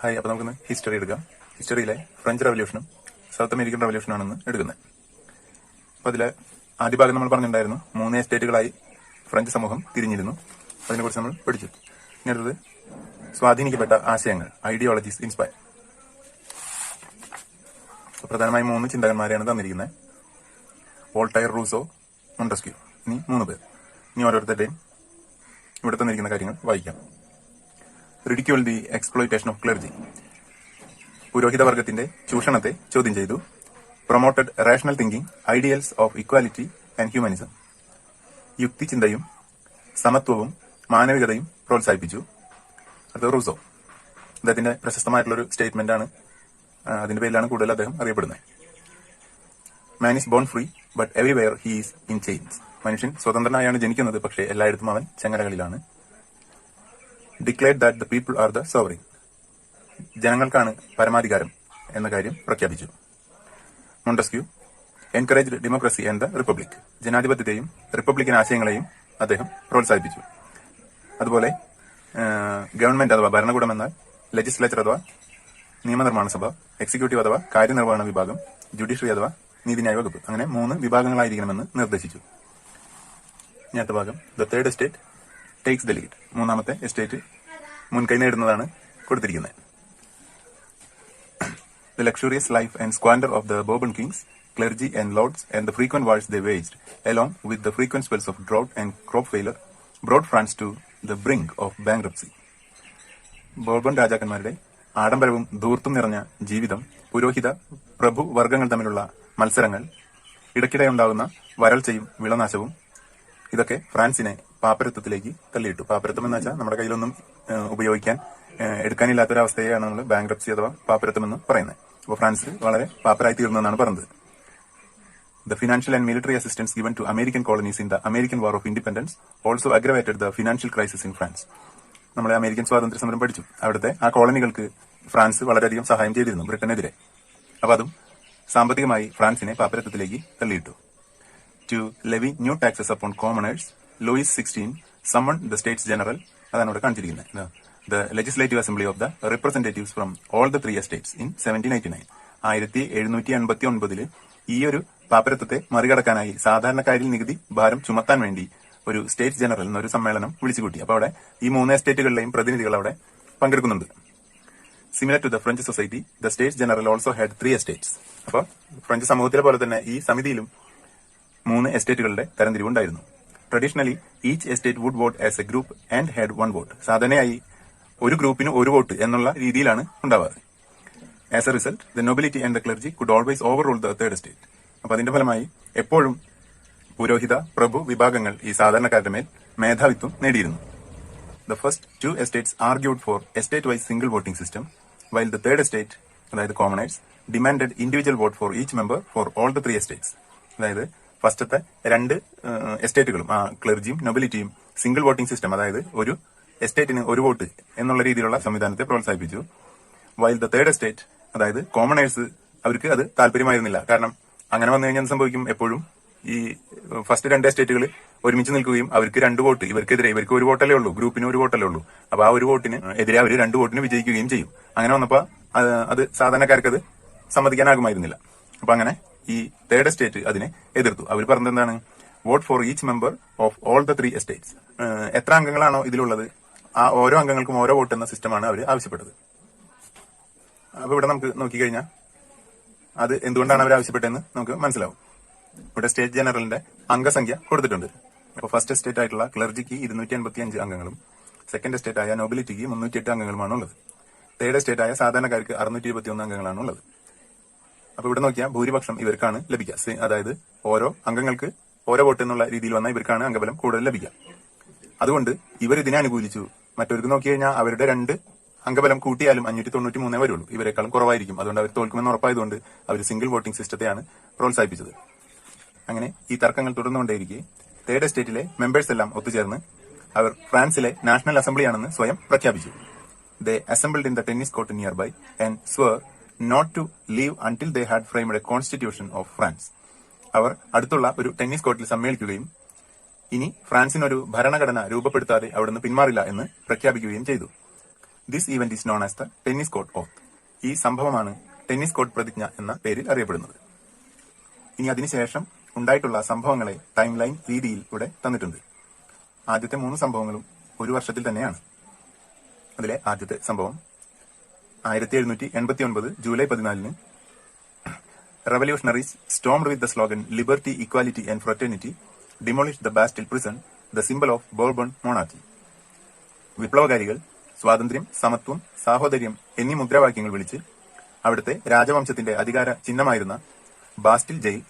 Hi, അപ്പോൾ നമുക്കിന്ന് history എടുക്കാം. ഹിസ്റ്ററിയിലെ ഫ്രഞ്ച് റവല്യൂഷനും സൗത്ത് അമേരിക്കൻ റവല്യൂഷനാണെന്ന് എടുക്കുന്നത്. അപ്പോൾ അതിലെ ആദ്യ ഭാഗം നമ്മൾ പറഞ്ഞിട്ടുണ്ടായിരുന്നു, 3 എസ്റ്റേറ്റുകളായി ഫ്രഞ്ച് സമൂഹം തിരിഞ്ഞിരുന്നു. അതിനെക്കുറിച്ച് നമ്മൾ പഠിച്ചു. ഇനി അടുത്തത് സ്വാധീനിക്കപ്പെട്ട ആശയങ്ങൾ, ഐഡിയോളജീസ് ഇൻസ്പയർ. പ്രധാനമായും 3 ചിന്തകന്മാരെയാണ് തന്നിരിക്കുന്നത്: വോൾട്ടയർ, റൂസോ, മോണ്ടസ്ക്യൂ. ഇനി 3 പേർ. ഇനി ഓരോരുത്തരുടെയും ഇവിടെ തന്നിരിക്കുന്ന കാര്യങ്ങൾ വായിക്കാം. Ridicule the exploitation of clergy. പുരോഹിതവർഗത്തിന്റെ ചൂഷണത്തെ ചോദ്യം ചെയ്തു. Promoted rational thinking, ideals of equality and humanism. യുക്തിചിന്തയും സമത്വവും മാനവികതയും പ്രോത്സാഹിപ്പിച്ചു. അത് റൂസോ. അദ്ദേഹത്തിന്റെ പ്രശസ്തമായിട്ടുള്ളൊരു സ്റ്റേറ്റ്മെന്റ് ആണ്. അതിന്റെ പേരിലാണ് കൂടുതൽ അദ്ദേഹം അറിയപ്പെടുന്നത്. Man is born free but everywhere he is in chains. മനുഷ്യൻ സ്വതന്ത്രനായാണ് ജനിക്കുന്നത്, പക്ഷേ എല്ലായിടത്തും അവൻ ചങ്ങലകളിലാണ്. Declared that the people are the sovereign. ജനങ്ങൾക്കാണ് പരമാധികാരം എന്ന കാര്യം പ്രഖ്യാപിച്ചു. Montesquieu encouraged democracy and the republic. ജനാധിപത്യത്തെയും റിപ്പബ്ലിക്കൻ ആശയങ്ങളെയും അദ്ദേഹം പ്രോത്സാഹിപ്പിച്ചു. അതുപോലെ ഗവൺമെന്റ് അഥവാ ഭരണകൂടം എന്നാൽ ലെജിസ്ലേച്ചർ അഥവാ നിയമനിർമ്മാണ സഭ, എക്സിക്യൂട്ടീവ് അഥവാ കാര്യനിർവഹണ വിഭാഗം, ജുഡീഷ്യറി അഥവാ നീതിന്യായ വകുപ്പ്. അങ്ങനെ 3 വിഭാഗങ്ങളായിരിക്കണമെന്ന് നിർദ്ദേശിച്ചു. ഇനി അടുത്ത ഭാഗം, the third estate takes the lead. 3ാമത്തെ എസ്റ്റേറ്റ് മുൻകൈ നേടുന്നതാണ് കൊടുത്തിരിക്കുന്നത്. The luxurious life and squander of the Bourbon kings, clergy and lords, and the frequent wars they waged, along with the frequent spells of drought and crop failure, brought France to the brink of bankruptcy. Bourbon രാജാക്കന്മാരുടെ ആഡംബരവും ധൂർത്തും നിറഞ്ഞ ജീവിതം, പുരോഹിത പ്രഭു വർഗങ്ങൾ തമ്മിലുള്ള മത്സരങ്ങൾ, ഇടയ്ക്കിടെ ഉണ്ടാകുന്ന വരൾച്ചയും വിളനാശവും ഇതൊക്കെ ഫ്രാൻസിനെ പാപ്പരത്വത്തിലേക്ക് തള്ളിയിട്ടു. പാപ്പരത്വം എന്ന് വെച്ചാൽ നമ്മുടെ കയ്യിലൊന്നും ഉപയോഗിക്കാൻ എടുക്കാനില്ലാത്തൊരവസ്ഥയാണ് നമ്മൾ ബാങ്ക്രപ്സി അഥവാ പാപ്പരത്വം എന്ന് പറയുന്നത്. അപ്പോൾ ഫ്രാൻസ് വളരെ പാപ്പരായി തീർന്നതെന്നാണ് പറഞ്ഞത്. The financial and military assistance given to American colonies in the American war of independence also aggravated the financial crisis in France. നമ്മളെ അമേരിക്കൻ സ്വാതന്ത്ര്യ സമരം പഠിച്ചു. അവിടുത്തെ ആ കോളനികൾക്ക് ഫ്രാൻസ് വളരെയധികം സഹായം ചെയ്തിരുന്നു ബ്രിട്ടനെതിരെ. അപ്പോൾ അതും സാമ്പത്തികമായി ഫ്രാൻസിനെ പാപ്പരത്വത്തിലേക്ക് തള്ളിയിട്ടു. To levy new taxes upon commoners, Louis 16 summoned the States General. അതാണ് ഇവിടെ കാണിച്ചിരിക്കുന്നത്. The Legislative Assembly of the Representatives from all the 3 estates in 1789. 1789 ഈ ഒരു പാപ്പരത്വത്തെ മറികടക്കാനായി സാധാരണക്കാരിൽ നികുതി ഭാരം ചുമത്താൻ വേണ്ടി ഒരു സ്റ്റേറ്റ് ജനറൽ എന്നൊരു സമ്മേളനം വിളിച്ചുകൂട്ടി. അപ്പോൾ അവിടെ ഈ 3 എസ്റ്റേറ്റുകളിലെയും പ്രതിനിധികൾ അവിടെ പങ്കെടുക്കുന്നുണ്ട്. Similar to the French society, the state general also had 3 estates. അപ്പോൾ ഫ്രഞ്ച് സമൂഹത്തിലെ പോലെ തന്നെ ഈ സമിതിയിലും 3 എസ്റ്റേറ്റുകളുടെ തരംതിരിവുണ്ടായിരുന്നു. Traditionally each estate would vote as a group and had 1 vote. സാധാരണയായി ഒരു ഗ്രൂപ്പിന് 1 വോട്ട് എന്നുള്ള രീതിയിലാണ് ഉണ്ടാവാറ്. As a result, the nobility and the clergy could always overrule the third estate. അപ്പൊ അതിന്റെ ഫലമായി എപ്പോഴും പുരോഹിത പ്രഭു വിഭാഗങ്ങൾ ഈ സാധാരണക്കാരുടെ മേൽ മേധാവിത്വം നേടിയിരുന്നു. The first 2 estates argued for estate wise single voting system, while the third estate, അതായത് commoners, demanded individual vote for each member for all the 3 estates. അതായത് ഫസ്റ്റത്തെ 2 എസ്റ്റേറ്റുകളും ക്ലർജിയും നൊബിലിറ്റിയും സിംഗിൾ വോട്ടിംഗ് സിസ്റ്റം, അതായത് ഒരു എസ്റ്റേറ്റിന് 1 വോട്ട് എന്നുള്ള രീതിയിലുള്ള സംവിധാനത്തെ പ്രോത്സാഹിപ്പിച്ചു. വൈൽ ദ തേർഡ് എസ്റ്റേറ്റ്, അതായത് കോമണേഴ്സ്, അവർക്ക് അത് താല്പര്യമായിരുന്നില്ല. കാരണം അങ്ങനെ വന്നു കഴിഞ്ഞാൽ സംഭവിക്കും, എപ്പോഴും ഈ ഫസ്റ്റ് 2 എസ്റ്റേറ്റുകൾ ഒരുമിച്ച് നിൽക്കുകയും അവർക്ക് 2 വോട്ട്, ഇവർക്കെതിരെ ഇവർക്ക് 1 വോട്ടല്ലേ ഉള്ളൂ, ഗ്രൂപ്പിന് 1 വോട്ടല്ലേ ഉള്ളൂ. അപ്പൊ ആ 1 വോട്ടിന് എതിരെ അവർ 2 വോട്ടിന് വിജയിക്കുകയും ചെയ്യും. അങ്ങനെ വന്നപ്പോ അത് സാധാരണക്കാർക്ക് അത് സമ്മതിക്കാനാകുമായിരുന്നില്ല. അപ്പൊ അങ്ങനെ ഈ തേർഡ് എസ്റ്റേറ്റ് അതിനെ എതിർത്തു. അവർ പറഞ്ഞത് എന്താണ്? Vote for each member of all the 3 estates. എത്ര അംഗങ്ങളാണോ ഇതിലുള്ളത് ആ ഓരോ അംഗങ്ങൾക്കും ഓരോ വോട്ട് എന്ന സിസ്റ്റമാണ് അവർ ആവശ്യപ്പെട്ടത്. അപ്പൊ ഇവിടെ നമുക്ക് നോക്കിക്കഴിഞ്ഞാൽ അത് എന്തുകൊണ്ടാണ് അവർ ആവശ്യപ്പെട്ടതെന്ന് നമുക്ക് മനസ്സിലാവും. ഇവിടെ സ്റ്റേറ്റ് ജനറലിന്റെ അംഗസംഖ്യ കൊടുത്തിട്ടുണ്ട്. അപ്പോൾ ഫസ്റ്റ് എസ്റ്റേറ്റ് ആയിട്ടുള്ള ക്ലർജിക്ക് 255 അംഗങ്ങളും സെക്കൻഡ് എസ്റ്റേറ്റ് ആയ നൊബിലിറ്റിക്ക് 308 അംഗങ്ങളുമാണ് ഉള്ളത്. തേർഡ് എസ്റ്റേറ്റ് ആയ സാധാരണക്കാർക്ക് 621 അംഗങ്ങളാണ് ഉള്ളത്. അപ്പൊ ഇവിടെ നോക്കിയാൽ ഭൂരിപക്ഷം ഇവർക്കാണ് ലഭിക്കുക. അതായത് ഓരോ അംഗങ്ങൾക്ക് ഓരോ വോട്ട് എന്നുള്ള രീതിയിൽ വന്നാൽ ഇവർക്കാണ് അംഗബലം കൂടുതൽ ലഭിക്കുക. അതുകൊണ്ട് ഇവർ ഇതിനെ അനുകൂലിച്ചു. മറ്റവർക്ക് നോക്കി കഴിഞ്ഞാൽ അവരുടെ 2 അംഗബലം കൂട്ടിയാലും 593 വരുള്ളൂ, ഇവരെക്കാളും കുറവായിരിക്കും. അതുകൊണ്ട് അവർ തോൽക്കുമെന്ന് ഉറപ്പായതുകൊണ്ട് അവർ സിംഗിൾ വോട്ടിംഗ് സിസ്റ്റത്തെയാണ് പ്രോത്സാഹിപ്പിച്ചത്. അങ്ങനെ ഈ തർക്കങ്ങൾ തുടർന്നുകൊണ്ടേയിരിക്കെ തേർഡ് എസ്റ്റേറ്റിലെ മെമ്പേഴ്സ് എല്ലാം ഒത്തുചേർന്ന് അവർ ഫ്രാൻസിലെ നാഷണൽ അസംബ്ലിയാണെന്ന് സ്വയം പ്രഖ്യാപിച്ചു. They assembled in the tennis court nearby and swore not to leave until they had framed a constitution of France. അവർ അടുത്തുള്ള ഒരു ടെന്നീസ് കോർട്ടിൽ സമ്മേളിക്കുകയും ഇനി ഫ്രാൻസിനൊരു ഭരണഘടന രൂപപ്പെടുത്താതെ അവിടുന്ന് പിന്മാറില്ല എന്ന് പ്രഖ്യാപിക്കുകയും ചെയ്തു. This event is known as the tennis court oath. ഈ സംഭവമാണ് ടെന്നീസ് കോർട്ട് പ്രതിജ്ഞ എന്ന പേരിൽ അറിയപ്പെടുന്നത്. ഇനി അതിനുശേഷം ഉണ്ടായിട്ടുള്ള സംഭവങ്ങളെ ടൈം ലൈൻ രീതിയിൽ ഇവിടെ തന്നിട്ടുണ്ട്. ആദ്യത്തെ 3 സംഭവങ്ങളും ഒരു വർഷത്തിൽ തന്നെയാണ്. അതിലെ ആദ്യത്തെ സംഭവം 1789 July 14 Revolutionaries stormed with the slogan Liberty, Equality and Fraternity, demolished the Bastille prison, the symbol of Bourbon monarchy. വിപ്ലവകാരികൾ സ്വാതന്ത്ര്യം, സമത്വം, സാഹോദര്യം എന്നീ മുദ്രാവാക്യങ്ങൾ വിളിച്ച് അവിടുത്തെ രാജവംശത്തിന്റെ അധികാര ചിഹ്നമായിരുന്ന ബാസ്റ്റിൽ ജയിൽ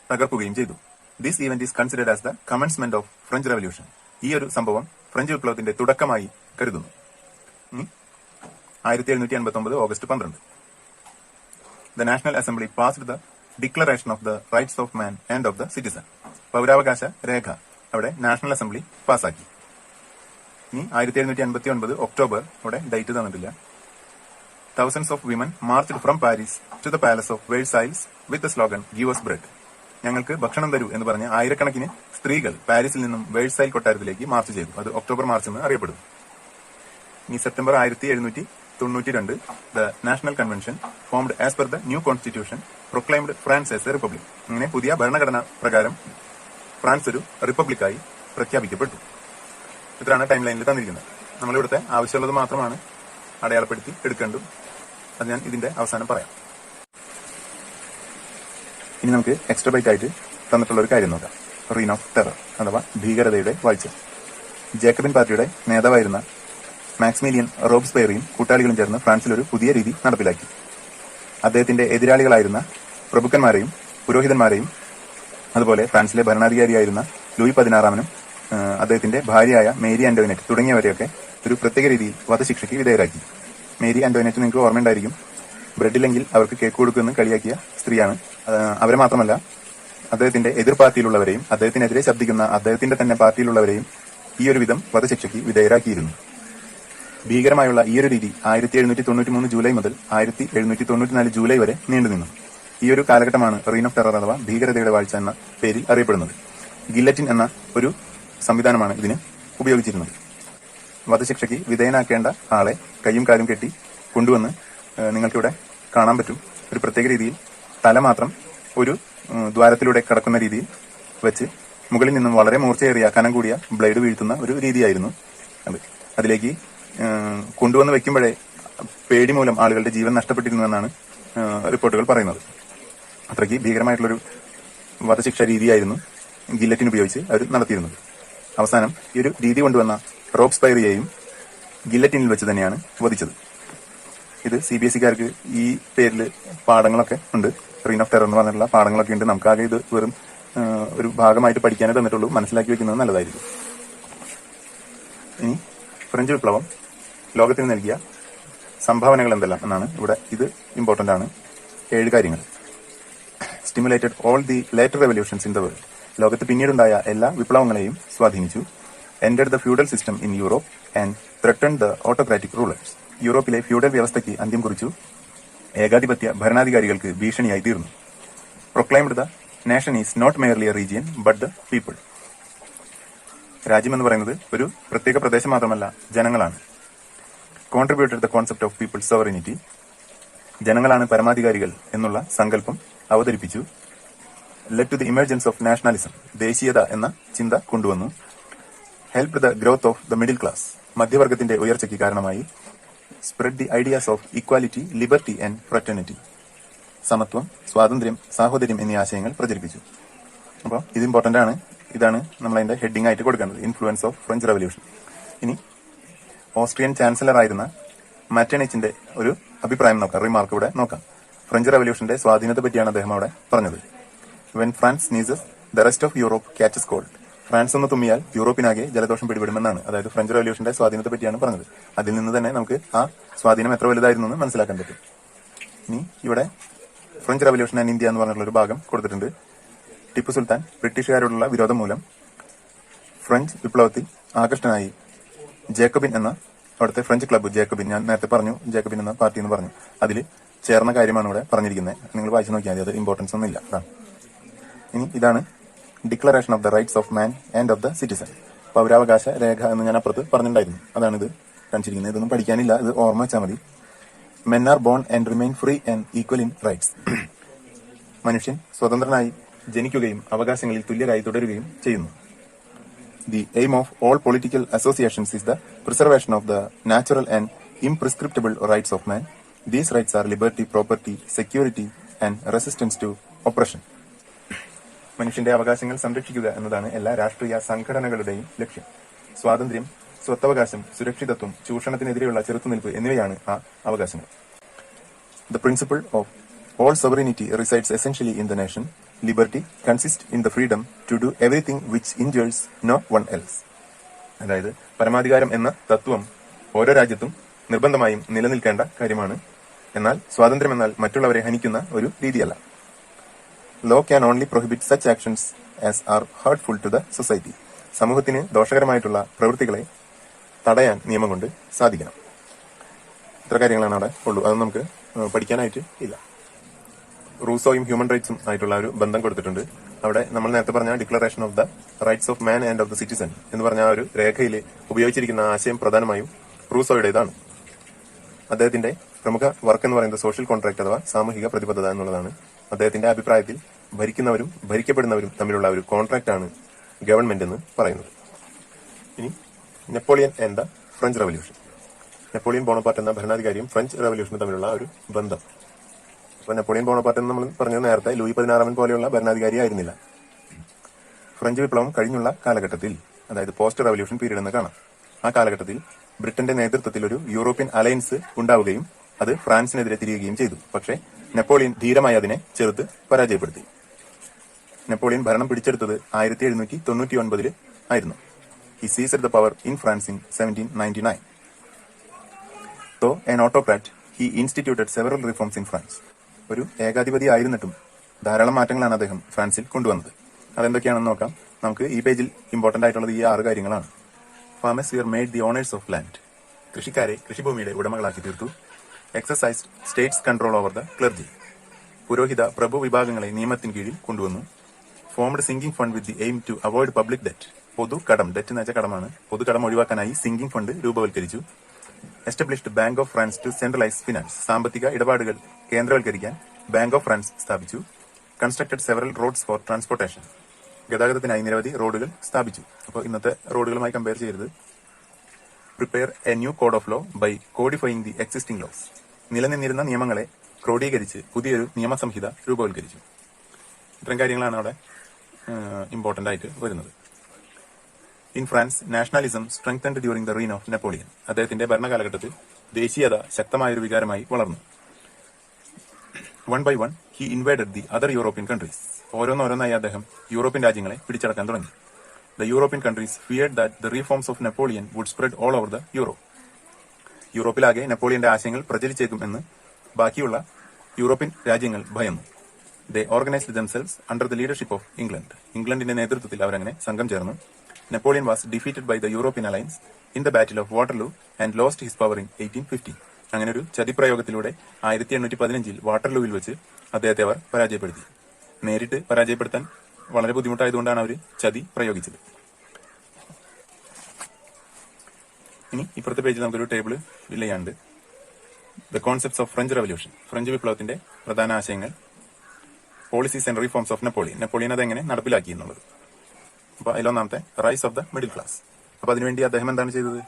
തകർക്കുകയും ചെയ്തു. This event is considered as the commencement of French revolution. ഈ ഒരു സംഭവം ഫ്രഞ്ച് വിപ്ലവത്തിന്റെ തുടക്കമായി കരുതുന്നു. 1759 August 12 The National Assembly passed the Declaration of the Rights of Man and of the Citizen. പൗരാവകാശ രേഖ അവിടെ നാഷണൽ അസംബ്ലി പാസാക്കി. ഇനി 1759 ഒക്ടോബർ, അവിടെ ഡേറ്റ് തന്നിട്ടില്ല. Thousands of women marched from Paris to the palace of Versailles with the slogan Give us bread. ഞങ്ങൾക്ക് ഭക്ഷണം തരൂ എന്ന് പറഞ്ഞ് ആയിരക്കണക്കിന് സ്ത്രീകൾ പാരീസിൽ നിന്നും വേഴ്സൈൽ കൊട്ടാരത്തിലേക്ക് മാർച്ച് ചെയ്തു. അത് ഒക്ടോബർ മാർച്ച് എന്ന് അറിയപ്പെടുന്നു. ഇനി September 1792 the National Convention formed as per the new constitution proclaimed France as a republic. അങ്ങനെ പുതിയ ഭരണഘടന പ്രകാരം ഫ്രാൻസ് ഒരു റിപ്പബ്ലിക്കായി പ്രഖ്യാപിക്കപ്പെട്ടു. ഇത്രയാണ് ടൈം ലൈനിൽ തന്നിരിക്കുന്നത്. നമ്മളിവിടുത്തെ ആവശ്യമുള്ളത് മാത്രമാണ് അടയാളപ്പെടുത്തി എടുക്കേണ്ടത്. അത് ഞാൻ ഇതിന്റെ അവസാനം പറയാം. ഇനി നമുക്ക് എക്സ്ട്രാ ബൈറ്റ് ആയിട്ട് തന്നിട്ടുള്ള ഒരു കാര്യം നോക്കാം. റീൻ ഓഫ് ടെറർ അഥവാ ഭീകരതയുടെ വാഴ്ച. ജേക്കബിൻ പാർട്ടിയുടെ നേതാവായിരുന്ന മാക്സിമിലിയൻ റോബ്സ്പെയറിയും കൂട്ടാളികളും ചേർന്ന് ഫ്രാൻസിൽ ഒരു പുതിയ രീതി നടപ്പിലാക്കി. അദ്ദേഹത്തിന്റെ എതിരാളികളായിരുന്ന പ്രഭുക്കന്മാരെയും പുരോഹിതന്മാരെയും അതുപോലെ ഫ്രാൻസിലെ ഭരണാധികാരിയായിരുന്ന ലൂയി 16നും അദ്ദേഹത്തിന്റെ ഭാര്യയായ മേരി ആന്റോയിനറ്റ് തുടങ്ങിയവരെയൊക്കെ ഒരു പ്രത്യേക രീതിയിൽ വധശിക്ഷയ്ക്ക് വിധേയരാക്കി. മേരി ആന്റോയിനറ്റ് നിങ്ങൾക്ക് ഓർമ്മയുണ്ടായിരിക്കും. ബ്രെഡില്ലെങ്കിൽ അവർക്ക് കേക്ക് കൊടുക്കുമെന്ന് കളിയാക്കിയ സ്ത്രീയാണ്. അവരെ മാത്രമല്ല, അദ്ദേഹത്തിന്റെ എതിർ പാർട്ടിയിലുള്ളവരെയും അദ്ദേഹത്തിനെതിരെ ശബ്ദിക്കുന്ന അദ്ദേഹത്തിന്റെ തന്നെ പാർട്ടിയിലുള്ളവരെയും ഈ ഒരു വിധം വധശിക്ഷയ്ക്ക് വിധേയരാക്കിയിരുന്നു. ഭീകരമായുള്ള ഈ ഒരു രീതി 1793 ജൂലൈ മുതൽ 1794 ജൂലൈ വരെ നീണ്ടുനിന്നു. ഈ ഒരു കാലഘട്ടമാണ് റീൻ ഓഫ് ടെറർ അഥവാ ഭീകരതയുടെ വാഴ്ച എന്ന പേരിൽ അറിയപ്പെടുന്നത്. ഗില്ലറ്റിൻ എന്ന ഒരു സംവിധാനമാണ് ഇതിന് ഉപയോഗിച്ചിരുന്നത്. വധശിക്ഷയ്ക്ക് വിധേയനാക്കേണ്ട ആളെ കയ്യും കാലും കെട്ടി കൊണ്ടുവന്ന് നിങ്ങൾക്കിവിടെ കാണാൻ പറ്റും. ഒരു പ്രത്യേക രീതിയിൽ തല മാത്രം ഒരു ദ്വാരത്തിലൂടെ കടക്കുന്ന രീതിയിൽ വെച്ച് മുകളിൽ നിന്നും വളരെ മൂർച്ചയേറിയ കനം കൂടിയ ബ്ലേഡ് വീഴ്ത്തുന്ന ഒരു രീതിയായിരുന്നു അത്. അതിലേക്ക് കൊണ്ടുവന്ന് വെക്കുമ്പോഴേ പേടി മൂലം ആളുകളുടെ ജീവൻ നഷ്ടപ്പെട്ടിരുന്നു എന്നാണ് റിപ്പോർട്ടുകൾ പറയുന്നത്. അത്രയ്ക്ക് ഭീകരമായിട്ടുള്ളൊരു വധശിക്ഷ രീതിയായിരുന്നു ഗില്ലറ്റിൻ ഉപയോഗിച്ച് അവർ നടത്തിയിരുന്നത്. അവസാനം ഈ ഒരു രീതി കൊണ്ടുവന്ന റോബ്സ്പെയറിയെയും ഗില്ലറ്റിനിൽ വെച്ച് തന്നെയാണ് വധിച്ചത്. ഇത് CBSE-കാർക്ക് ഈ പേരിൽ പാഠങ്ങളൊക്കെ ഉണ്ട്. റീൻ ഓഫ് ടെറർ എന്ന് പറഞ്ഞിട്ടുള്ള പാഠങ്ങളൊക്കെ ഉണ്ട്. നമുക്കാകെ ഇത് വെറും ഒരു ഭാഗമായിട്ട് പഠിക്കാനേ തന്നിട്ടുള്ളൂ. മനസ്സിലാക്കി വെക്കുന്നത് നല്ലതായിരിക്കും. ഇനി ഫ്രഞ്ച് വിപ്ലവം ലോകത്തിന് നൽകിയ സംഭാവനകൾ എന്തെല്ലാം എന്നാണ് ഇവിടെ. ഇത് ഇമ്പോർട്ടന്റ് ആണ്. 7 കാര്യങ്ങൾ. Stimulated all the later revolutions in the world. ലോകത്ത് പിന്നീടുണ്ടായ എല്ലാ വിപ്ലവങ്ങളെയും സ്വാധീനിച്ചു. Ended the feudal system in Europe and threatened the autocratic rulers. യൂറോപ്പിലെ ഫ്യൂഡൽ വ്യവസ്ഥയ്ക്ക് അന്ത്യം കുറിച്ചു. ഏകാധിപത്യ ഭരണാധികാരികൾക്ക് ഭീഷണിയായി തീർന്നു. Proclaimed the nation is not merely a region but the people. രാജ്യമെന്ന് പറയുന്നത് ഒരു പ്രത്യേക പ്രദേശം മാത്രമല്ല, ജനങ്ങളാണ്. Contributed the concept of people's sovereignty. ജനങ്ങളാണ് പരമാധികാരികൾ എന്നുള്ള സങ്കല്പം അവതരിപ്പിച്ചു. Led to the ഇമർജൻസ് of nationalism. ദേശീയത എന്ന ചിന്ത കൊണ്ടുവന്നു. Helped the growth of the middle class. മധ്യവർഗത്തിന്റെ ഉയർച്ചയ്ക്ക് കാരണമായി. Spread the ideas of equality, liberty and fraternity. സമത്വം, സ്വാതന്ത്ര്യം, സാഹോദര്യം എന്നീ ആശയങ്ങൾ പ്രചരിപ്പിച്ചു. അപ്പോൾ ഇത് ഇമ്പോർട്ടന്റ് ആണ്. ഇതാണ് നമ്മൾ അതിന്റെ ഹെഡിംഗ് ആയിട്ട് കൊടുക്കേണ്ടത്, ഇൻഫ്ലുവൻസ് ഓഫ് ഫ്രഞ്ച് റവല്യൂഷൻ. ഇനി ഓസ്ട്രിയൻ ചാൻസലർ ആയിരുന്ന മാറ്റർനിച്ചിന്റെ ഒരു അഭിപ്രായം നോക്കാം, റിമാർക്ക് ഇവിടെ നോക്കാം. ഫ്രഞ്ച് റവല്യൂഷന്റെ സ്വാധീനത്തെ പറ്റിയാണ് അദ്ദേഹം അവിടെ പറഞ്ഞത്. When France sneezes the rest of Europe catches cold. France ഒന്ന് തുമ്മിയാൽ യൂറോപ്പിനാകെ ജലദോഷം പിടിപെടുമെന്നാണ്. അതായത് ഫ്രഞ്ച് റവല്യൂഷന്റെ സ്വാധീനത്തെ പറ്റിയാണ് പറഞ്ഞത്. അതിൽ നിന്ന് തന്നെ നമുക്ക് ആ സ്വാധീനം എത്ര വലുതായിരുന്നു എന്ന് മനസ്സിലാക്കാൻ പറ്റും. ഇനി ഇവിടെ ഫ്രഞ്ച് റവല്യൂഷൻ ആൻഡ് ഇന്ത്യ എന്ന് പറഞ്ഞിട്ടുള്ള ഒരു ഭാഗം കൊടുത്തിട്ടുണ്ട്. ടിപ്പു സുൽത്താൻ ബ്രിട്ടീഷുകാരോടുള്ള വിരോധം മൂലം ഫ്രഞ്ച് വിപ്ലവത്തിൽ ആകൃഷ്ടനായി ജേക്കബിൻ എന്ന അവിടുത്തെ ഫ്രഞ്ച് ക്ലബ്ബ്, ജേക്കബിൻ, ഞാൻ നേരത്തെ പറഞ്ഞു ജേക്കബിൻ എന്ന പാർട്ടി എന്ന് പറഞ്ഞു, അതിൽ ചേർന്ന കാര്യമാണ് ഇവിടെ പറഞ്ഞിരിക്കുന്നത്. നിങ്ങൾ വായിച്ചു നോക്കിയാൽ മതി, അത് ഇമ്പോർട്ടൻസ് ഒന്നുമില്ല. ഇനി ഇതാണ് declaration of the rights of man and of the citizen. പൗരാവകാശ രേഖ എന്ന് ഞാൻ അപ്പുറത്ത് പറഞ്ഞിട്ടുണ്ടായിരുന്നു. അതാണിത്. കാണിച്ചിരിക്കുന്നത്. ഇതൊന്നും പഠിക്കാനില്ല, ഇത് ഓർമ്മ വെച്ചാൽ മതി. Men are born and remain free and equal in rights. മനുഷ്യൻ സ്വതന്ത്രനായി ജനിക്കുകയും അവകാശങ്ങളിൽ തുല്യരായി തുടരുകയും ചെയ്യുന്നു. The aim of all political associations is the preservation of the natural and imprescriptible rights of man. These rights are liberty, property, security and resistance to oppression. മനുഷ്യന്റെ അവകാശങ്ങൾ സംരക്ഷിക്കുക എന്നതാണ് എല്ലാ രാഷ്ട്രീയ സംഘടനകളുടെയും ലക്ഷ്യം. സ്വാതന്ത്ര്യം, സ്വത്തവകാശം, സുരക്ഷിതത്വം, ചൂഷണത്തിനെതിരെയുള്ള ചെറുത്തുനിൽപ്പ് എന്നിവയാണ് ആ അവകാശങ്ങൾ. The principle of all sovereignty resides essentially in the nation. Liberty consists in the freedom to do everything which injures no one else. അതായത് പരമാധികാരം എന്ന തത്വം ഓരോ രാജ്യത്തും നിർബന്ധമായും നിലനിൽക്കേണ്ട കാര്യമാണ്. എന്നാൽ സ്വാതന്ത്ര്യം എന്നാൽ മറ്റുള്ളവരെ ഹനിക്കുന്ന ഒരു രീതിയല്ല. Law can only prohibit such actions as are hurtful to the society. സമൂഹത്തിന് ദോഷകരമായിട്ടുള്ള പ്രവൃത്തികളെ തടയാൻ നിയമം കൊണ്ട് സാധിക്കണം. ഇത്ര കാര്യങ്ങളാണ് അവിടെ ഉള്ളൂ. അതൊന്നും നമുക്ക് പഠിക്കാനായിട്ട് ഇല്ല. റൂസോയും ഹ്യൂമൻ റൈറ്റ്സും ആയിട്ടുള്ള ഒരു ബന്ധം കൊടുത്തിട്ടുണ്ട്. അവിടെ നമ്മൾ നേരത്തെ പറഞ്ഞ declaration of the rights of man and of the citizen എന്ന് പറഞ്ഞ ആ ഒരു രേഖയിൽ ഉപയോഗിച്ചിരിക്കുന്ന ആശയം പ്രധാനമായും റൂസോയുടേതാണ്. അദ്ദേഹത്തിന്റെ പ്രമുഖ വർക്ക് എന്ന് പറയുന്നത് സോഷ്യൽ കോൺട്രാക്ട് അഥവാ സാമൂഹിക പ്രതിബദ്ധത എന്നുള്ളതാണ്. അദ്ദേഹത്തിന്റെ അഭിപ്രായത്തിൽ ഭരിക്കുന്നവരും ഭരിക്കപ്പെടുന്നവരും തമ്മിലുള്ള ഒരു കോൺട്രാക്ട് ആണ് ഗവൺമെന്റ് എന്ന് പറയുന്നത്. ഇനി Napoleon and the French revolution. Napoleon Bonaparte എന്ന ഭരണാധികാരിയും ഫ്രഞ്ച് റവല്യൂഷനും തമ്മിലുള്ള ഒരു ബന്ധം. അപ്പൊ നെപ്പോളിയൻ ബോണപ്പാർട്ട് എന്ന് നമ്മൾ പറഞ്ഞത് നേരത്തെ ലൂയി 16 പോലെയുള്ള ഭരണാധികാരി ആയിരുന്നില്ല. ഫ്രഞ്ച് വിപ്ലവം കഴിഞ്ഞുള്ള കാലഘട്ടത്തിൽ, അതായത് പോസ്റ്റ് റവല്യൂഷൻ പീരീഡ് എന്ന് കാണാം, ആ കാലഘട്ടത്തിൽ ബ്രിട്ടന്റെ നേതൃത്വത്തിൽ ഒരു യൂറോപ്യൻ അലയൻസ് ഉണ്ടാവുകയും അത് ഫ്രാൻസിനെതിരെ തിരിയുകയും ചെയ്തു. പക്ഷേ നെപ്പോളിയൻ ധീരമായി അതിനെ ചെറുത്ത് പരാജയപ്പെടുത്തി. നെപ്പോളിയൻ ഭരണം പിടിച്ചെടുത്തത് 1799 ആയിരുന്നു. He seized the power in France in 1799. Though an autocrat, he instituted several reforms in France. ഒരു ഏകാധിപതി ആയിരുന്നിട്ടും ധാരാളം മാറ്റങ്ങളാണ് അദ്ദേഹം ഫ്രാൻസിൽ കൊണ്ടുവന്നത്. അതെന്തൊക്കെയാണെന്ന് നോക്കാം. നമുക്ക് ഈ പേജിൽ ഇമ്പോർട്ടന്റ് ആയിട്ടുള്ളത് ഈ 6 കാര്യങ്ങളാണ്. Farmers were made the owners of land. കൃഷിക്കാരെ കൃഷിഭൂമിയുടെ ഉടമകളാക്കി തീർത്തു. Exercised states control over the clergy. പുരോഹിത പ്രഭു വിഭാഗങ്ങളെ നിയമത്തിന് കീഴിൽ കൊണ്ടുവന്നു. Formed sinking fund with the aim to avoid public debt. പൊതുകടം, ഡെറ്റ് എന്ന് വെച്ച കടമാണ്, പൊതുകടം ഒഴിവാക്കാനായി സിങ്കിങ് ഫണ്ട് രൂപവൽക്കരിച്ചു. Established bank of France to centralise finance. സാമ്പത്തിക ഇടപാടുകൾ കേന്ദ്രവൽക്കരിക്കാൻ ബാങ്ക് ഓഫ് ഫ്രാൻസ് സ്ഥാപിച്ചു. Constructed several roads for transportation. ഗതാഗതത്തിനായി നിരവധി റോഡുകൾ സ്ഥാപിച്ചു. അപ്പോൾ ഇന്നത്തെ റോഡുകളുമായി കമ്പയർ ചെയ്യരുത്. Prepare a new code of law by codifying the existing laws. നിലനിന്നിരുന്ന നിയമങ്ങളെ ക്രോഡീകരിച്ച് പുതിയൊരു നിയമസംഹിത രൂപവൽക്കരിച്ചു. ഇത്തരം കാര്യങ്ങളാണ് അവിടെ ഇമ്പോർട്ടന്റ് ആയിട്ട് വരുന്നത്. In France, nationalism strengthened during the reign of Napoleon. അദ്ദേഹത്തിന്റെ ഭരണകാലഘട്ടത്തിൽ ദേശീയത ശക്തമായൊരു വികാരമായി വളർന്നു. One by one he invaded the other European countries. ഓരോന്നോരോന്നായി അദ്ദേഹം യൂറോപ്യൻ രാജ്യങ്ങളെ പിടിച്ചടക്കാൻ തുടങ്ങി. The European countries feared that the reforms of Napoleon would spread all over the Europe. യൂറോപ്പിലാകെ നെപ്പോളിയന്റെ ആശയങ്ങൾ പ്രചരിച്ചേക്കും എന്ന് ബാക്കിയുള്ള യൂറോപ്യൻ രാജ്യങ്ങൾ ഭയന്നു. They organised themselves under the leadership of England. ഇംഗ്ലണ്ടിന്റെ നേതൃത്വത്തിൽ അവരങ്ങനെ സംഘം ചേർന്നു. Napoleon was defeated by the European alliance in the battle of Waterloo and lost his power in 1850. അങ്ങനെ ഒരു ചതിപ്രയോഗത്തിലൂടെ 1815 വാട്ടർലൂവിൽ വെച്ച് അദ്ദേഹത്തെ അവർ പരാജയപ്പെടുത്തി. നേരിട്ട് പരാജയപ്പെടുത്താൻ വളരെ ബുദ്ധിമുട്ടായതുകൊണ്ടാണ് അവർ ചതി പ്രയോഗിച്ചത്. ഇനി ഇപ്പുറത്തെ പേജിൽ നമുക്കൊരു ടേബിൾ ഫിൽ ചെയ്യാണ്ട്. The concepts of French revolution. French വിപ്ലവത്തിന്റെ പ്രധാന ആശയങ്ങൾ. Policies and reforms of Napoleon. Napoleon അതെങ്ങനെ നടപ്പിലാക്കി എന്നുള്ളത്. അപ്പൊ അതിലൊന്നാമത്തെ rise of the middle class. അപ്പൊ അതിനുവേണ്ടി അദ്ദേഹം എന്താണ് ചെയ്തത്?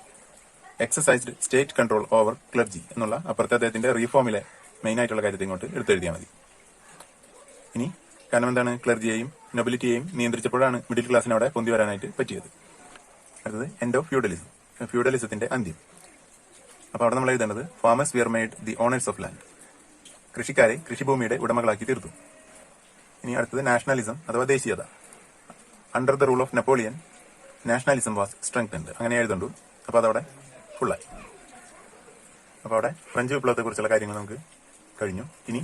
Exercised state control over clergy എന്നുള്ള അപ്പുറത്തെ അദ്ദേഹത്തിന്റെ റീഫോമിലെ മെയിൻ ആയിട്ടുള്ള കാര്യത്തെ ഇങ്ങോട്ട് എടുത്തെഴുതിയാൽ മതി. ഇനി കാരണം എന്താണ്? ക്ലർജിയെയും നൊബിലിറ്റിയെയും നിയന്ത്രിച്ചപ്പോഴാണ് മിഡിൽ ക്ലാസിന് അവിടെ പൊന്തി വരാനായിട്ട് പറ്റിയത്. അടുത്തത് എൻഡ് ഓഫ് ഫ്യൂഡലിസം. ഫ്യൂഡലിസത്തിന്റെ അന്ത്യം. അപ്പൊ അവിടെ നമ്മൾ എഴുതേണ്ടത് farmers were made the owners of land. കൃഷിക്കാരെ കൃഷിഭൂമിയുടെ ഉടമകളാക്കി തീർത്തു. ഇനി അടുത്തത് നാഷണലിസം അഥവാ ദേശീയത. Under the rule of Napoleon nationalism was strengthened. അങ്ങനെ എഴുതണ്ടു. അപ്പൊ അതവിടെ ഫുള്ളായി. അപ്പൊ അവിടെ ഫ്രഞ്ച് വിപ്ലവത്തെ കുറിച്ചുള്ള കാര്യങ്ങൾ നമുക്ക് കഴിഞ്ഞു. ഇനി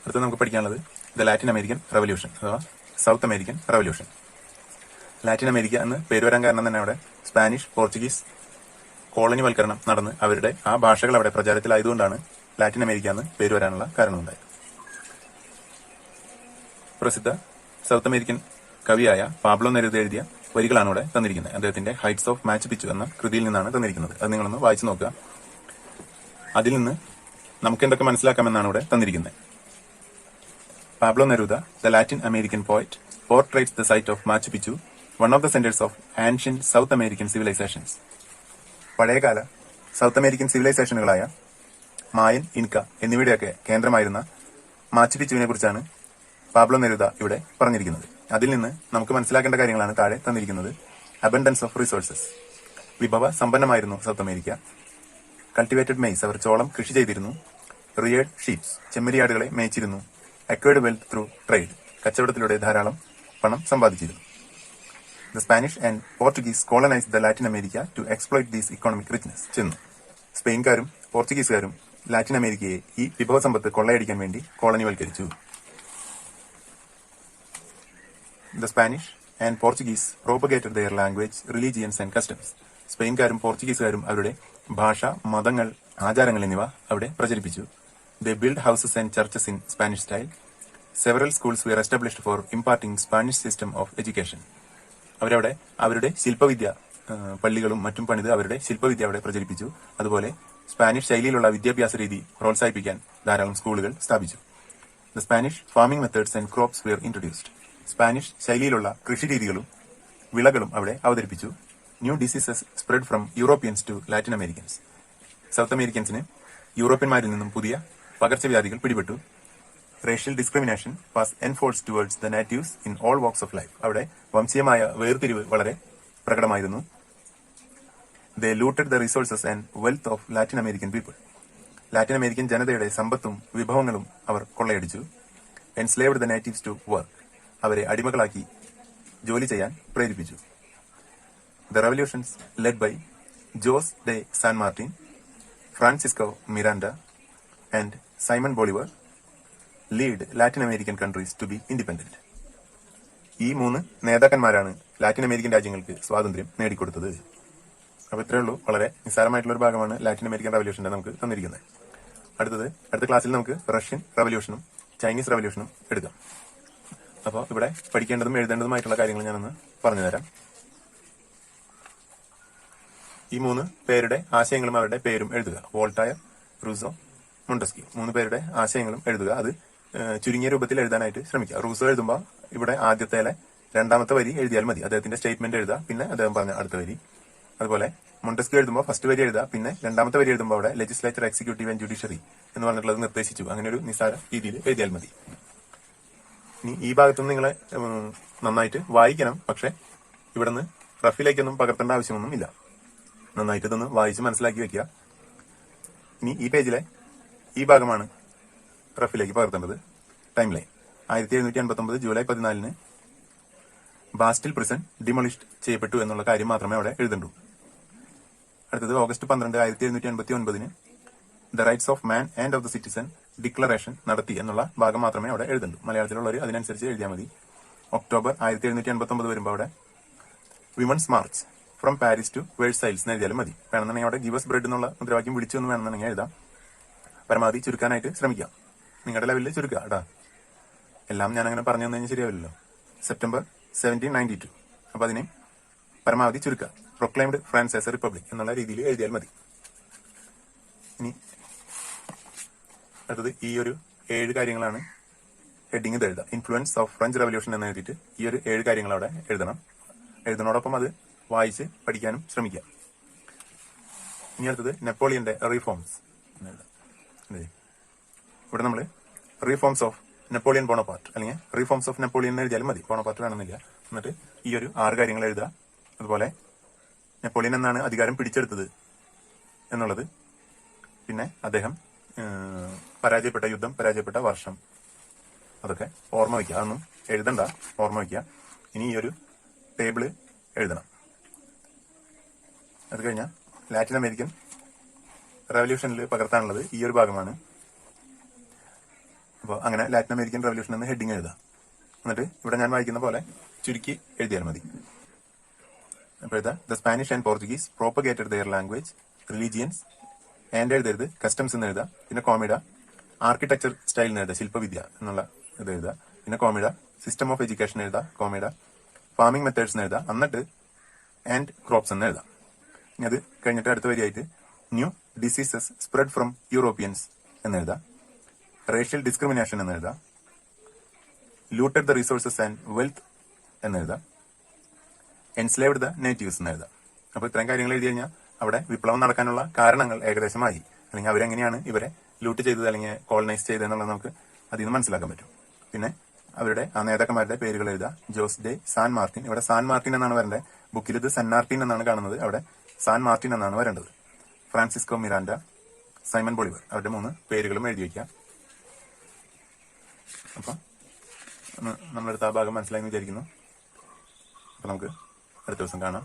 അടുത്ത് നമുക്ക് പഠിക്കാനുള്ളത് ദ ലാറ്റിൻ അമേരിക്കൻ റവല്യൂഷൻ അഥവാ south American revolution. Latin America എന്ന് പേര് വരാൻ കാരണം തന്നെ അവിടെ സ്പാനിഷ്, പോർച്ചുഗീസ് കോളനിവൽക്കരണം നടന്ന് അവരുടെ ആ ഭാഷകൾ അവിടെ പ്രചാരത്തിലായതുകൊണ്ടാണ് ലാറ്റിൻ അമേരിക്ക എന്ന് പേര് വരാനുള്ള കാരണമുണ്ടായത്. പ്രസിദ്ധ സൗത്ത് അമേരിക്കൻ കവിയായ പാബ്ലോ നെരൂദ എഴുതിയ വരികളാണ് ഇവിടെ തന്നിരിക്കുന്നത്. അദ്ദേഹത്തിന്റെ ഹൈറ്റ്സ് ഓഫ് മാച്ച് പിച്ചു എന്ന കൃതിയിൽ നിന്നാണ് തന്നിരിക്കുന്നത്. അത് നിങ്ങളൊന്ന് വായിച്ചു നോക്കുക. അതിൽ നിന്ന് നമുക്ക് എന്തൊക്കെ മനസ്സിലാക്കാമെന്നാണ് ഇവിടെ തന്നിരിക്കുന്നത്. Pablo Neruda, the Latin American poet, portraits the site of Machu Picchu, one of the centres of ancient South American civilisations. പഴയകാല സൗത്ത് അമേരിക്കൻ സിവിലൈസേഷനുകളായ മായൻ, ഇൻക എന്നിവയുടെയൊക്കെ കേന്ദ്രമായിരുന്ന മാച്ചു പിച്ചുവിനെ കുറിച്ചാണ് പാബ്ലോ നെരൂദ ഇവിടെ പറഞ്ഞിരിക്കുന്നത്. അതിൽ നിന്ന് നമുക്ക് മനസ്സിലാക്കേണ്ട കാര്യങ്ങളാണ് താഴെ തന്നിരിക്കുന്നത്. അബൻഡൻസ് ഓഫ് റിസോഴ്സസ്, വിഭവ സമ്പന്നമായിരുന്നു സൗത്ത് അമേരിക്ക. കൾട്ടിവേറ്റഡ് മെയ്സ്, അവർ ചോളം കൃഷി ചെയ്തിരുന്നു. റിയേഡ് ഷീപ്സ്, ചെമ്മരിയാടുകളെ മേച്ചിരുന്നു. അക്വേർഡ് വെൽത്ത് ത്രൂ ട്രേഡ്, കച്ചവടത്തിലൂടെ ധാരാളം പണം സമ്പാദിച്ചിരുന്നു. The Spanish and Portuguese colonise the Latin America to exploit these economic richness. ചെന്നു സ്പെയിൻകാരും പോർച്ചുഗീസുകാരും ലാറ്റിൻ അമേരിക്കയെ ഈ വിഭവ സമ്പത്ത് കൊള്ളയടിക്കാൻ വേണ്ടി കോളനിവൽക്കരിച്ചു. The Spanish and Portuguese propagated their language, religions and customs. സ്പെയിൻകാരും പോർച്ചുഗീസുകാരും അവരുടെ ഭാഷ, മതങ്ങൾ, ആചാരങ്ങൾ എന്നിവ അവിടെ പ്രചരിപ്പിച്ചു. They built houses and churches in Spanish style. Several schools were established for imparting Spanish system of education. അവരവിടെ അവരുടെ ശില്പവിദ്യ, പള്ളികളും മറ്റും പണിത് അവരുടെ ശില്പവിദ്യ അവിടെ പ്രചരിപ്പിച്ചു. അതുപോലെ സ്പാനിഷ് ശൈലിയിലുള്ള വിദ്യാഭ്യാസ രീതി പ്രോത്സാഹിപ്പിക്കാൻ ധാരാളം സ്കൂളുകൾ സ്ഥാപിച്ചു. The Spanish farming methods and crops were introduced. Spanish ശൈലിയിലുള്ള കൃഷിരീതികളും വിളകളും അവിടെ അവതരിപ്പിച്ചു. New diseases spread from Europeans to Latin Americans. South അമേരിക്കൻസിന് യൂറോപ്യന്മാരിൽ നിന്നും പുതിയ പകർച്ചവ്യാധികൾ പിടിപെട്ടു. Racial discrimination was enforced towards the natives in all walks of life. അവിടെ വംശീയമായ വേർതിരിവ് വളരെ പ്രകടമായിരുന്നു. They looted the resources and wealth of Latin American people. Latin American ജനതയുടെ സമ്പത്തും വിഭവങ്ങളും അവർ കൊള്ളയടിച്ചു. Enslaved the natives to work. അവരെ അടിമകളാക്കി ജോലി ചെയ്യാൻ പ്രേരിപ്പിച്ചു. The revolutions led by Jose de San Martin, Francisco Miranda and Simon Bolivar lead Latin American countries to be independent. ഈ 3 നേതാക്കന്മാരാണ് ലാറ്റിൻ അമേരിക്കൻ രാജ്യങ്ങൾക്ക് സ്വാതന്ത്ര്യം നേടിക്കൊടുത്തത്. അപ്പൊ ഇത്രയേ ഉള്ളൂ. വളരെ നിസ്സാരമായിട്ടുള്ള ഒരു ഭാഗമാണ് ലാറ്റിൻ അമേരിക്കൻ റവല്യൂഷന്റെ നമുക്ക് തന്നിരിക്കുന്നത്. അടുത്ത ക്ലാസ്സിൽ നമുക്ക് റഷ്യൻ റവല്യൂഷനും ചൈനീസ് റവല്യൂഷനും എടുക്കാം. അപ്പോൾ ഇവിടെ പഠിക്കേണ്ടതും എഴുതേണ്ടതുമായിട്ടുള്ള കാര്യങ്ങൾ ഞാനൊന്ന് പറഞ്ഞുതരാം. ഈ 3 പേരുടെ ആശയങ്ങളും അവരുടെ പേരും എഴുതുക. Voltaire, Rousseau, Montesquieu. 3 പേരുടെ ആശയങ്ങളും എഴുതുക. അത് ചുരുങ്ങിയ രൂപത്തിൽ എഴുതാനായിട്ട് ശ്രമിക്കുക. റൂസോ എഴുതുമ്പോൾ ഇവിടെ ആദ്യത്തേലെ 2ാമത്തെ വരി എഴുതിയാൽ മതി. അദ്ദേഹത്തിന്റെ സ്റ്റേറ്റ്മെന്റ് എഴുതുക, പിന്നെ അദ്ദേഹം പറഞ്ഞ അടുത്ത വരി. അതുപോലെ മൊണ്ടസ്ക്യൂ എഴുതുമ്പോൾ ഫസ്റ്റ് വരി എഴുതുക, പിന്നെ 2ാമത്തെ വരി എഴുതുമ്പോൾ അവിടെ ലെജിസ്ലേച്ചർ, എക്സിക്യൂട്ടീവ് ആൻഡ് ജുഡീഷ്യറി എന്ന് പറഞ്ഞിട്ടുള്ളത് നിർദ്ദേശിച്ചു. അങ്ങനെ ഒരു നിസ്സാര രീതിയിൽ എഴുതിയാൽ മതി. ഇനി ഈ ഭാഗത്തുനിന്ന് നിങ്ങളെ നന്നായിട്ട് വായിക്കണം. പക്ഷെ ഇവിടെ നിന്ന് റഫിലേക്കൊന്നും പകർത്തേണ്ട ആവശ്യമൊന്നും ഇല്ല. നന്നായിട്ട് ഇതൊന്ന് വായിച്ച് മനസ്സിലാക്കി വെക്കുക. ഇനി ഈ പേജിലെ ഈ ഭാഗമാണ് റഫിലേക്ക് പകർത്തേണ്ടത്. Timeline 1759 July 14 Bastille prison demolished ചെയ്യപ്പെട്ടു എന്നുള്ള കാര്യം മാത്രമേ അവിടെ എഴുതണ്ടൂ. അടുത്തത് August 12 1789 the rights of man and of the citizen declaration നടത്തി എന്നുള്ള ഭാഗം മാത്രമേ അവിടെ എഴുതണ്ടൂ. മലയാളത്തിലുള്ളവർ അതിനനുസരിച്ച് എഴുതിയാൽ മതി. ഒക്ടോബർ 1789 വരുമ്പോൾ അവിടെ women's march from Paris to Versailles എന്ന് എഴുതിയാലും മതി. വേണമെന്നുണ്ടെങ്കിൽ അവിടെ ഗിവസ് ബ്രെഡ് എന്നുള്ള മുദ്രാവാക്യം വിളിച്ചു എന്ന് വേണമെന്നുണ്ടെങ്കിൽ എഴുതാം. പരമാവധി ചുരുക്കാനായിട്ട് ശ്രമിക്കാം. നിങ്ങളുടെ ലെവലിൽ ചുരുക്കുക കേട്ടാ. എല്ലാം ഞാൻ അങ്ങനെ പറഞ്ഞു തന്നു കഴിഞ്ഞാൽ ശരിയാവില്ലല്ലോ. സെപ്റ്റംബർ 1792. അപ്പൊ അതിനെ പരമാവധി ചുരുക്കുക. Proclaimed France as a republic എന്നുള്ള രീതിയിൽ എഴുതിയാൽ മതി. ഇനി അടുത്തത് ഈ ഒരു 7 കാര്യങ്ങളാണ് ഹെഡിങ് ഇത് എഴുതാം. ഇൻഫ്ലുവൻസ് ഓഫ് ഫ്രഞ്ച് റവല്യൂഷൻ എന്ന് എഴുതിയിട്ട് ഈ ഒരു 7 കാര്യങ്ങൾ അവിടെ എഴുതണം. എഴുതുന്നതോടൊപ്പം അത് വായിച്ച് പഠിക്കാനും ശ്രമിക്കാം. ഇനി അടുത്തത് നെപ്പോളിയന്റെ റീഫോംസ്. ഇവിടെ നമ്മൾ റീഫോംസ് ഓഫ് നെപ്പോളിയൻ ബോണപ്പാർട്ട് അല്ലെങ്കിൽ റീഫോംസ് ഓഫ് നെപ്പോളിയൻ എന്ന് എഴുതിയാലും മതി. ബോണപ്പാർട്ട് വേണമെന്നില്ല. എന്നിട്ട് ഈ ഒരു 6 കാര്യങ്ങൾ എഴുതുക. അതുപോലെ നെപ്പോളിയൻ എന്നാണ് അധികാരം പിടിച്ചെടുത്തത് എന്നുള്ളത്, പിന്നെ അദ്ദേഹം പരാജയപ്പെട്ട യുദ്ധം, പരാജയപ്പെട്ട വർഷം, അതൊക്കെ ഓർമ്മ വയ്ക്കുക. അതൊന്നും എഴുതണ്ട, ഓർമ്മ വയ്ക്കുക. ഇനി ഈ ഒരു ടേബിള് എഴുതണം. അത് കഴിഞ്ഞാൽ ലാറ്റിൻ അമേരിക്കൻ റവല്യൂഷനിൽ പകർത്താനുള്ളത് ഈ ഒരു ഭാഗമാണ്. അപ്പോൾ അങ്ങനെ ലാറ്റിൻ അമേരിക്കൻ റവല്യൂഷൻ എന്ന് ഹെഡിങ് എഴുതാം. എന്നിട്ട് ഇവിടെ ഞാൻ വായിക്കുന്ന പോലെ ചുരുക്കി എഴുതിയാൽ മതി. അപ്പോൾ എഴുതാം, the Spanish and Portuguese propagated their language, religions and എഴുതരുത്, കസ്റ്റംസ് എന്ന് എഴുതാം. പിന്നെ കോമിഡ ആർക്കിടെക്ചർ സ്റ്റൈൽ എന്ന് എഴുതാം, ശില്പവിദ്യ എന്നുള്ള ഇത് എഴുതാം. പിന്നെ കോമിഡ സിസ്റ്റം ഓഫ് എഡ്യൂക്കേഷൻ എഴുതാം, കോമിഡ ഫാമിംഗ് മെത്തേഡ്സ് എന്ന് എഴുതാം. എന്നിട്ട് ആൻഡ് ക്രോപ്സ് എന്ന് എഴുതാം. ഇനി അത് കഴിഞ്ഞിട്ട് അടുത്ത വരിയായിട്ട് new diseases spread from Europeans എന്ന് എഴുതാം. റേഷ്യൽ ഡിസ്ക്രിമിനേഷൻ എന്ന് എഴുതാം. Looted the resources and wealth എന്ന് എഴുതാം. എൻസ്ലേവ്ഡ് ദ നേറ്റീവ്സ് എന്ന് എഴുതാം. അപ്പൊ ഇത്രയും കാര്യങ്ങൾ എഴുതി കഴിഞ്ഞാൽ അവിടെ വിപ്ലവം നടക്കാനുള്ള കാരണങ്ങൾ ഏകദേശമായി, അല്ലെങ്കിൽ അവരെങ്ങനെയാണ് ഇവരെ ലൂട്ട് ചെയ്തത് അല്ലെങ്കിൽ കോളനൈസ് ചെയ്തത് എന്നുള്ളത് നമുക്ക് അതിൽ നിന്ന് മനസ്സിലാക്കാൻ പറ്റും. പിന്നെ അവരുടെ ആ നേതാക്കന്മാരുടെ പേരുകൾ എഴുതുക. ജോസ് ഡേ സാൻ മാർട്ടിൻ, ഇവിടെ സാൻ മാർട്ടിൻ എന്നാണ് വരേണ്ടത്. ബുക്കിൽ ഇത് സെൻ മാർട്ടിൻ എന്നാണ് കാണുന്നത്, അവിടെ സാൻ മാർട്ടിൻ എന്നാണ് വരേണ്ടത്. ഫ്രാൻസിസ്കോ മിറാൻഡ, സൈമൺ ബൊളിവർ, അവരുടെ 3 പേരുകളും എഴുതി വയ്ക്കാം. അപ്പൊ നമ്മളെടുത്ത ആ ഭാഗം മനസ്സിലായെന്ന് വിചാരിക്കുന്നു. അപ്പൊ നമുക്ക് അടുത്ത ദിവസം കാണാം.